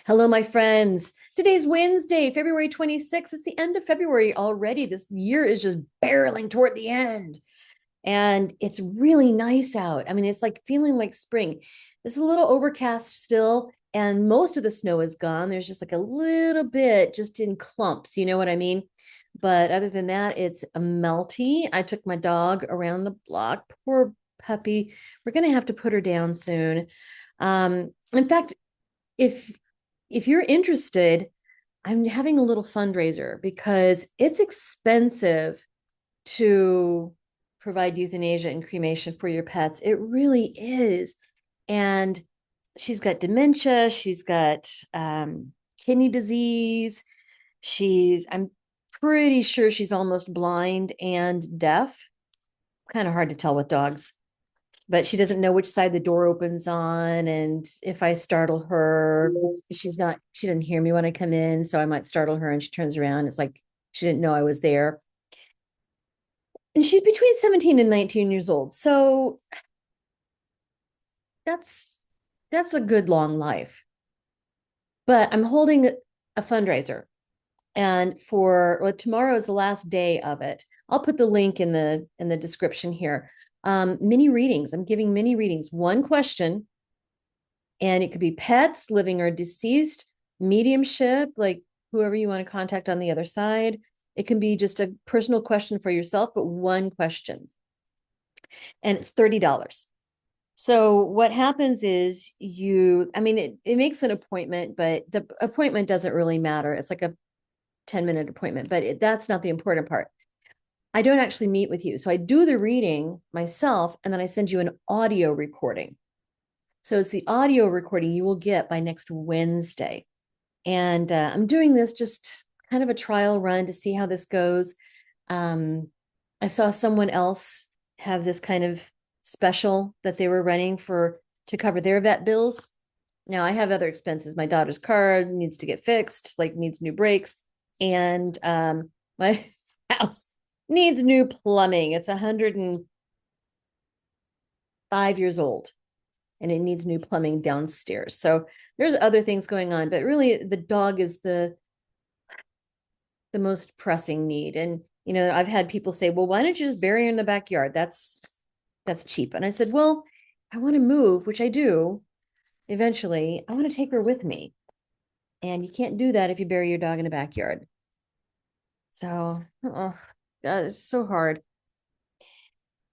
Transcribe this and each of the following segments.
Hello, my friends. Today's Wednesday, February 26th. It's the end of February already. This year is just barreling toward the end. And it's really nice out. I mean, it's like feeling like spring. It's a little overcast still, and most of the snow is gone. There's just like a little bit just in clumps. You know what I mean? But other than that, it's a melty. I took my dog around the block. Poor puppy. We're going to have to put her down soon. In fact, if you're interested, I'm having a little fundraiser because it's expensive to provide euthanasia and cremation for your pets. It really is. And she's got dementia, she's got kidney disease. I'm pretty sure she's almost blind and deaf. Kind of hard to tell with dogs, but she doesn't know which side the door opens on. And if I startle her, she didn't hear me when I come in. So I might startle her and she turns around. It's like she didn't know I was there. And she's between 17 and 19 years old. So that's that's a good long life. But I'm holding a fundraiser. And tomorrow is the last day of it. I'll put the link in the description here. Mini readings. I'm giving mini readings, one question, and it could be pets, living or deceased, mediumship, like whoever you want to contact on the other side. It can be just a personal question for yourself, but one question. And it's $30. So what happens is it makes an appointment, but the appointment doesn't really matter. It's like a 10-minute appointment, but that's not the important part. I don't actually meet with you. So I do the reading myself, and then I send you an audio recording. So it's the audio recording you will get by next Wednesday. And I'm doing this just kind of a trial run to see how this goes. I saw someone else have this kind of special that they were running to cover their vet bills. Now I have other expenses. My daughter's car needs to get fixed, like needs new brakes. And my house needs new plumbing. It's 105 years old and it needs new plumbing downstairs. So there's other things going on, but really the dog is the most pressing need. And I've had people say, well, why don't you just bury her in the backyard? That's cheap. And I said, well, I want to move, which I do eventually. I want to take her with me. And you can't do that if you bury your dog in the backyard. So, oh, God, it's so hard.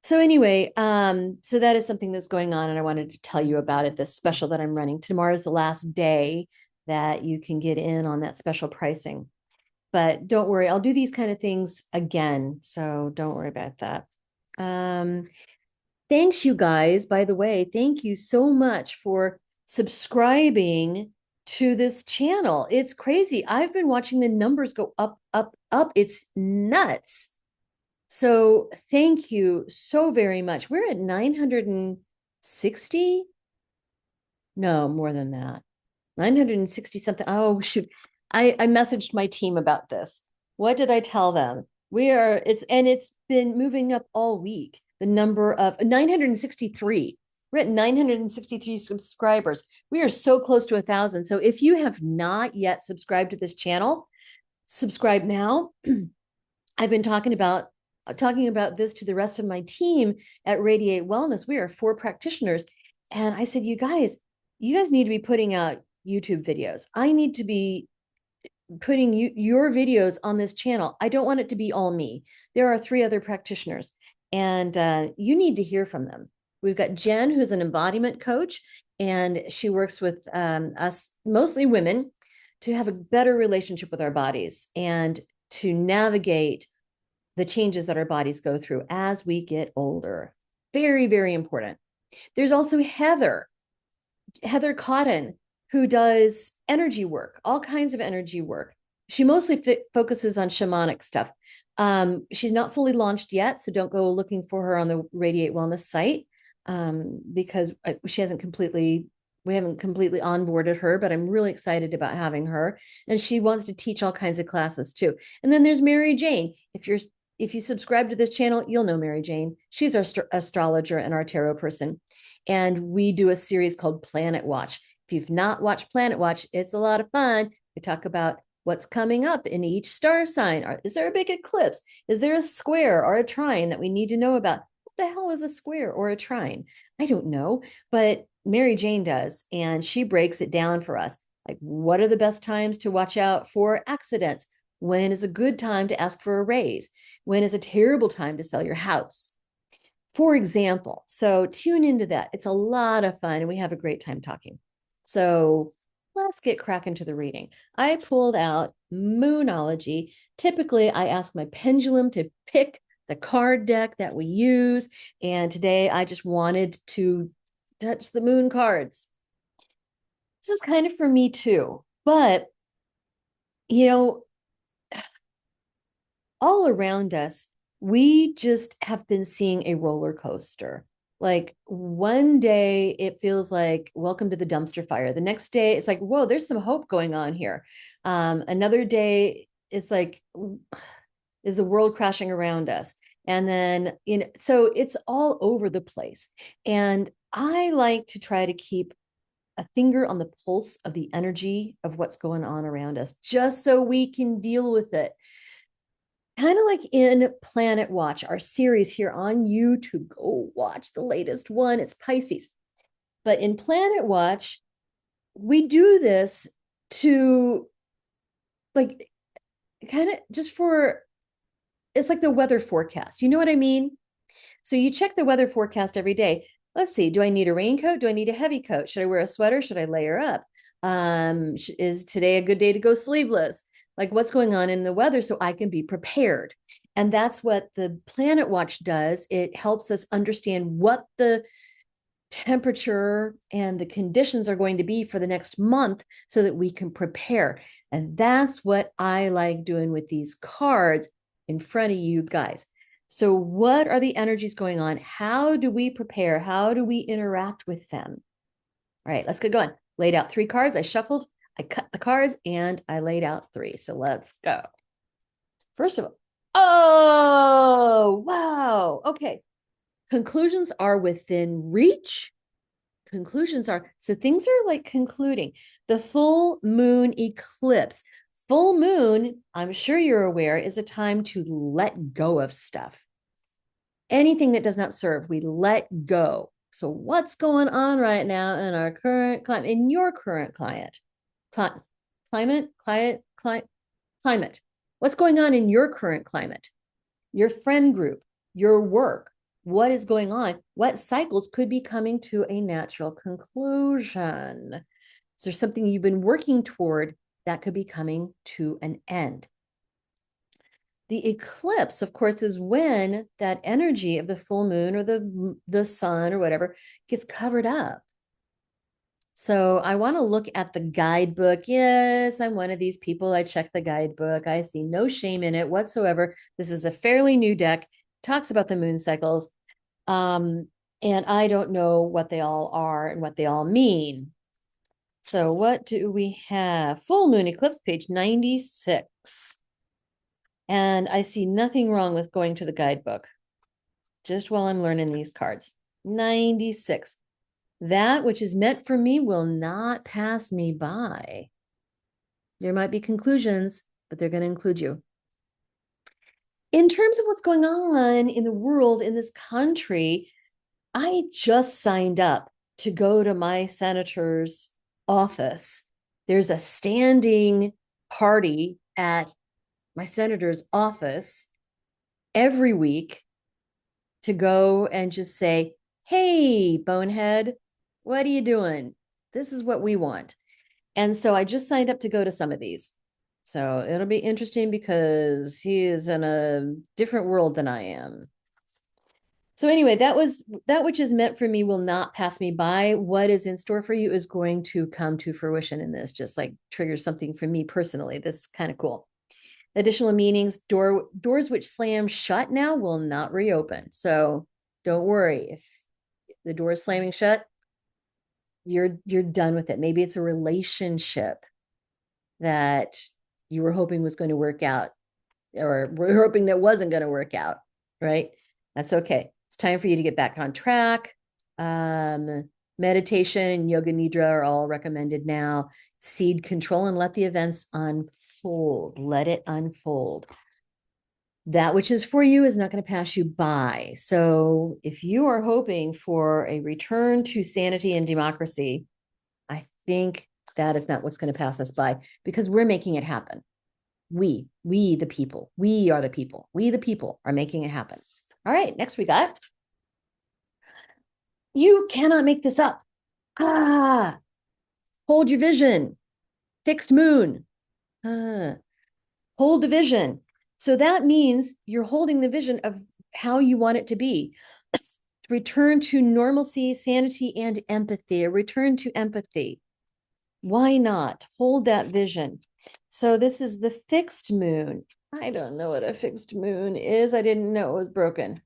So anyway, so that is something that's going on, and I wanted to tell you about it, this special that I'm running. Tomorrow is the last day that you can get in on that special pricing. But don't worry, I'll do these kind of things again. So don't worry about that. Thanks, you guys. By the way, thank you so much for subscribing to this channel. It's crazy. I've been watching the numbers go up, up, up. It's nuts. So thank you so very much. We're at 960. No, more than that. 960 something. Oh, shoot. I messaged my team about this. What did I tell them? It's been moving up all week. The number of 963. We're at 963 subscribers. We are so close to 1,000. So if you have not yet subscribed to this channel, subscribe now. I've been talking about this to the rest of my team at Radiate Wellness. We are 4 practitioners. And I said, you guys need to be putting out YouTube videos. I need to be putting your videos on this channel. I don't want it to be all me. There are 3 other practitioners, and you need to hear from them. We've got Jen, who's an embodiment coach, and she works with us, mostly women, to have a better relationship with our bodies and to navigate the changes that our bodies go through as we get older. Very, very important. There's also Heather Cotton, who does energy work, all kinds of energy work. She mostly focuses on shamanic stuff. She's not fully launched yet, so don't go looking for her on the Radiate Wellness site because we haven't completely onboarded her, but I'm really excited about having her. And she wants to teach all kinds of classes too. And then there's Mary Jane. If you subscribe to this channel, you'll know Mary Jane. She's our astrologer and our tarot person. And we do a series called Planet Watch. If you've not watched Planet Watch, it's a lot of fun. We talk about what's coming up in each star sign. Is there a big eclipse? Is there a square or a trine that we need to know about? What the hell is a square or a trine? I don't know, but Mary Jane does, and she breaks it down for us. Like, what are the best times to watch out for accidents? When is a good time to ask for a raise? When is a terrible time to sell your house? For example, so tune into that. It's a lot of fun, and we have a great time talking. So let's get cracking to the reading. I pulled out Moonology. Typically, I ask my pendulum to pick the card deck that we use, and today I just wanted to touch the moon cards. This is kind of for me too, but you know, all around us, we just have been seeing a roller coaster. Like one day it feels like welcome to the dumpster fire. The next day it's like, whoa, there's some hope going on here. Another day it's like, is the world crashing around us? And then, so it's all over the place. And I like to try to keep a finger on the pulse of the energy of what's going on around us, just so we can deal with it. Kind of like in Planet Watch, our series here on YouTube. Go watch the latest one. It's Pisces. But in Planet Watch, we do this to like kind of just for, it's like the weather forecast. You know what I mean? So you check the weather forecast every day. Let's see, do I need a raincoat? Do I need a heavy coat? Should I wear a sweater? Should I layer up? Is today a good day to go sleeveless? Like what's going on in the weather so I can be prepared. And that's what the Planet Watch does. It helps us understand what the temperature and the conditions are going to be for the next month so that we can prepare. And that's what I like doing with these cards in front of you guys. So what are the energies going on? How do we prepare? How do we interact with them? All right, let's get going. Laid out 3 cards. I shuffled, I cut the cards, and I laid out 3. So let's go. First of all, oh, wow. Okay. Conclusions are within reach. Conclusions are, so things are like concluding. The full moon eclipse. Full moon, I'm sure you're aware, is a time to let go of stuff. Anything that does not serve, we let go. So what's going on right now in our current climate, in your current climate? Climate? What's going on in your current climate? Your friend group, your work, what is going on? What cycles could be coming to a natural conclusion? Is there something you've been working toward that could be coming to an end? The eclipse, of course, is when that energy of the full moon or the sun or whatever gets covered up. So I want to look at the guidebook. Yes, I'm one of these people. I check the guidebook. I see no shame in it whatsoever. This is a fairly new deck. Talks about the moon cycles. And I don't know what they all are and what they all mean. So what do we have? Full moon eclipse, page 96. And I see nothing wrong with going to the guidebook just while I'm learning these cards. 96. That which is meant for me will not pass me by. There might be conclusions, but they're going to include you. In terms of what's going on in the world, in this country, I just signed up to go to my senator's office. There's a standing party at my senator's office every week to go and just say, hey, bonehead, what are you doing? This is what we want. And so I just signed up to go to some of these. So it'll be interesting because he is in a different world than I am. So anyway, that which is meant for me will not pass me by. What is in store for you is going to come to fruition in this, just like triggers something for me personally. This is kind of cool. Additional meanings, doors which slam shut now will not reopen. So don't worry. If the door is slamming shut, you're done with it. Maybe it's a relationship that you were hoping was going to work out, or we're hoping that wasn't going to work out, right? That's okay. It's time for you to get back on track. Meditation and yoga nidra are all recommended now. Seed control and let the events unfold. Let it unfold. That which is for you is not going to pass you by. So if you are hoping for a return to sanity and democracy, I think that is not what's going to pass us by, because we're making it happen. We the people, we are the people. We the people are making it happen. All right, next we got, you cannot make this up. Hold your vision. Fixed moon. Hold the vision. So that means you're holding the vision of how you want it to be. Return to normalcy, sanity, and empathy. A return to empathy. Why not hold that vision? So this is the fixed moon. I don't know what a fixed moon is. I didn't know it was broken.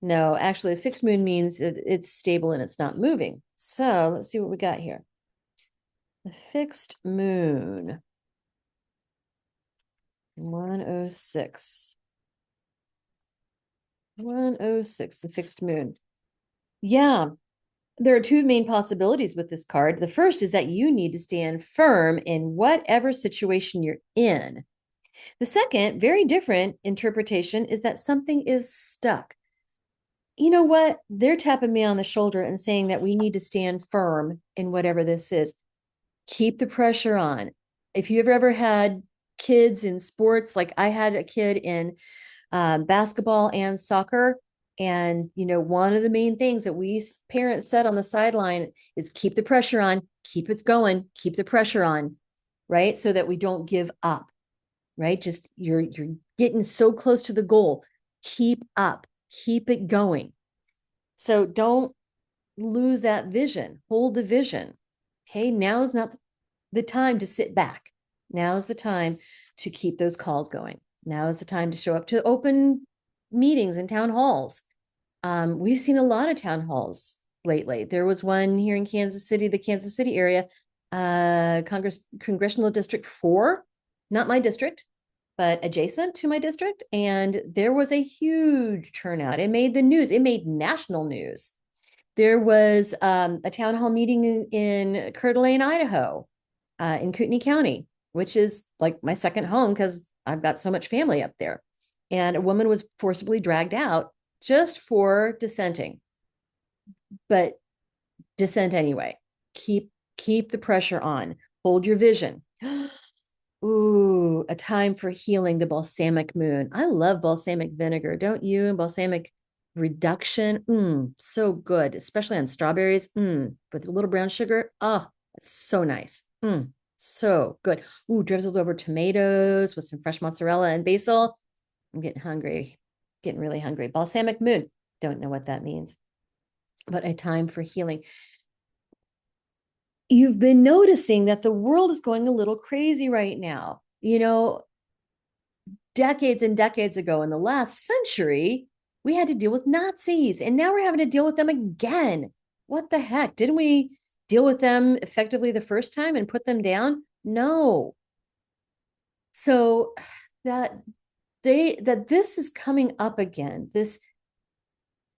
No, actually, a fixed moon means it's stable and it's not moving. So let's see what we got here. The fixed moon. 106. 106, the fixed moon. Yeah, there are two main possibilities with this card. The first is that you need to stand firm in whatever situation you're in. The second, very different interpretation, is that something is stuck. You know what? They're tapping me on the shoulder and saying that we need to stand firm in whatever this is. Keep the pressure on. If you've ever had kids in sports, like I had a kid in basketball and soccer, and one of the main things that we parents said on the sideline is keep the pressure on, keep it going, keep the pressure on, right? So that we don't give up, right? Just you're getting so close to the goal. Keep up, keep it going. So don't lose that vision. Hold the vision. Okay, now is not the time to sit back. Now is the time to keep those calls going. Now is the time to show up to open meetings and town halls. We've seen a lot of town halls lately. There was one here in Kansas City, the Kansas City area, Congressional District 4, not my district, but adjacent to my district. And there was a huge turnout. It made the news. It made national news. There was a town hall meeting in Coeur d'Alene, Idaho, in Kootenai County, which is like my second home because I've got so much family up there. And a woman was forcibly dragged out just for dissenting. But dissent anyway. Keep the pressure on. Hold your vision. Ooh, a time for healing, the balsamic moon. I love balsamic vinegar, don't you? And balsamic reduction, so good, especially on strawberries, with a little brown sugar. Oh, it's so nice. So good. Ooh, drizzled over tomatoes with some fresh mozzarella and basil. I'm getting hungry, getting really hungry. Balsamic moon. Don't know what that means, but a time for healing. You've been noticing that the world is going a little crazy right now. Decades and decades ago in the last century, we had to deal with Nazis, and now we're having to deal with them again. What the heck? Didn't we deal with them effectively the first time and put them down? No. So that this is coming up again. This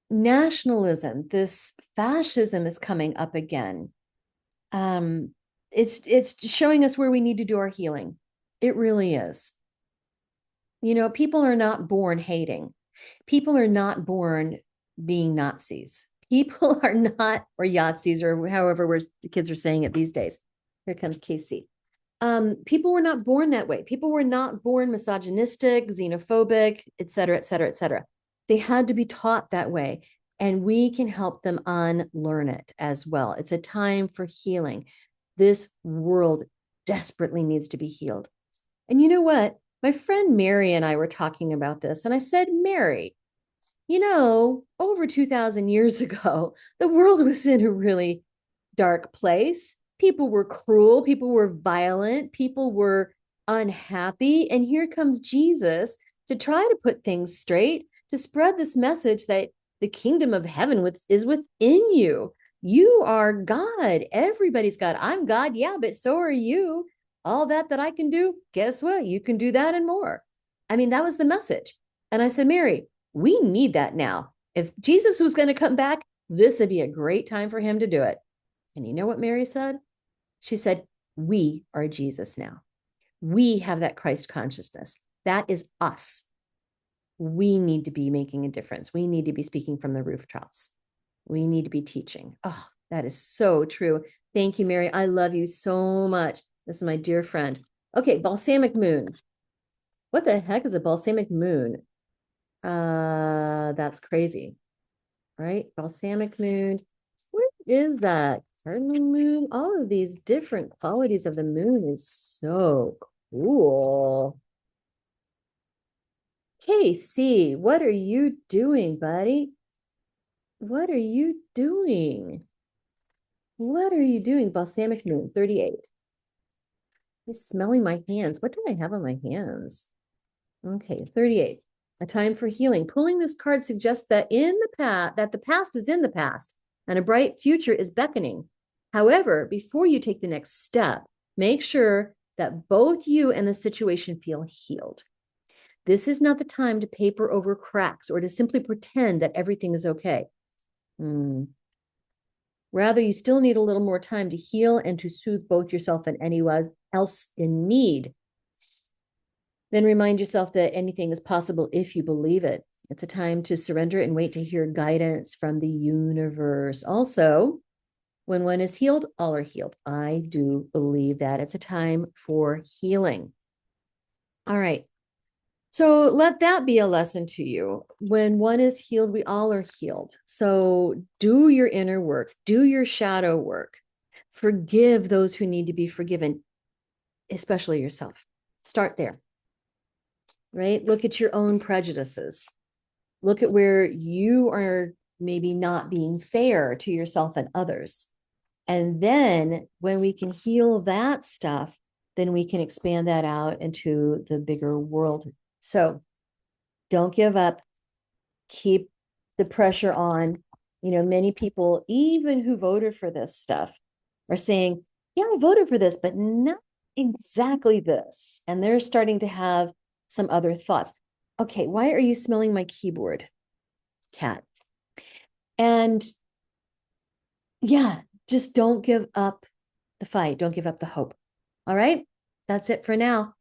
nationalism, this fascism is coming up again. It's showing us where we need to do our healing. It really is. People are not born hating. People are not born being Nazis. People are not, or Yahtzees, or however the kids are saying it these days. Here comes Casey. People were not born that way. People were not born misogynistic, xenophobic, et cetera, et cetera, et cetera. They had to be taught that way. And we can help them unlearn it as well. It's a time for healing. This world desperately needs to be healed. And you know what? My friend Mary and I were talking about this, and I said, Mary, over 2,000 years ago, the world was in a really dark place. People were cruel, people were violent, people were unhappy. And here comes Jesus to try to put things straight, to spread this message that the kingdom of heaven is within you. You are God. Everybody's God. I'm God. Yeah, but so are you. All that I can do, guess what? You can do that and more. I mean, that was the message. And I said, Mary, we need that now. If Jesus was going to come back, This would be a great time for him to do it. And you know what Mary said? She said, we are Jesus now. We have that Christ consciousness. That is us. We need to be making a difference. We need to be speaking from the rooftops. We need to be teaching. Oh, that is so true. Thank you, Mary. I love you so much. This is my dear friend. Okay, balsamic moon. What the heck is a balsamic moon? That's crazy, right? Balsamic moon. What is that? Cardinal moon. All of these different qualities of the moon is so cool. KC, what are you doing, buddy? What are you doing? What are you doing? Balsamic moon, 38. He's smelling my hands. What do I have on my hands? Okay, 38. A time for healing. Pulling this card suggests that the past is in the past and a bright future is beckoning. However, before you take the next step, make sure that both you and the situation feel healed. This is not the time to paper over cracks or to simply pretend that everything is okay. Rather, you still need a little more time to heal and to soothe both yourself and anyone else in need. Then remind yourself that anything is possible if you believe it. It's a time to surrender and wait to hear guidance from the universe. Also, when one is healed, all are healed. I do believe that. It's a time for healing. All right. So let that be a lesson to you. When one is healed, we all are healed. So do your inner work, do your shadow work, forgive those who need to be forgiven, especially yourself. Start there, right? Look at your own prejudices. Look at where you are maybe not being fair to yourself and others. And then when we can heal that stuff, then we can expand that out into the bigger world. So don't give up. Keep the pressure on. You know, many people, even who voted for this stuff, are saying, yeah, I voted for this, but not exactly this. And they're starting to have some other thoughts. Okay, why are you smelling my keyboard, Cat? And yeah, just don't give up the fight. Don't give up the hope. All right, that's it for now.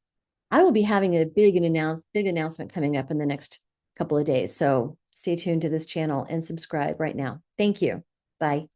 I will be having a big announcement coming up in the next couple of days. So stay tuned to this channel and subscribe right now. Thank you. Bye.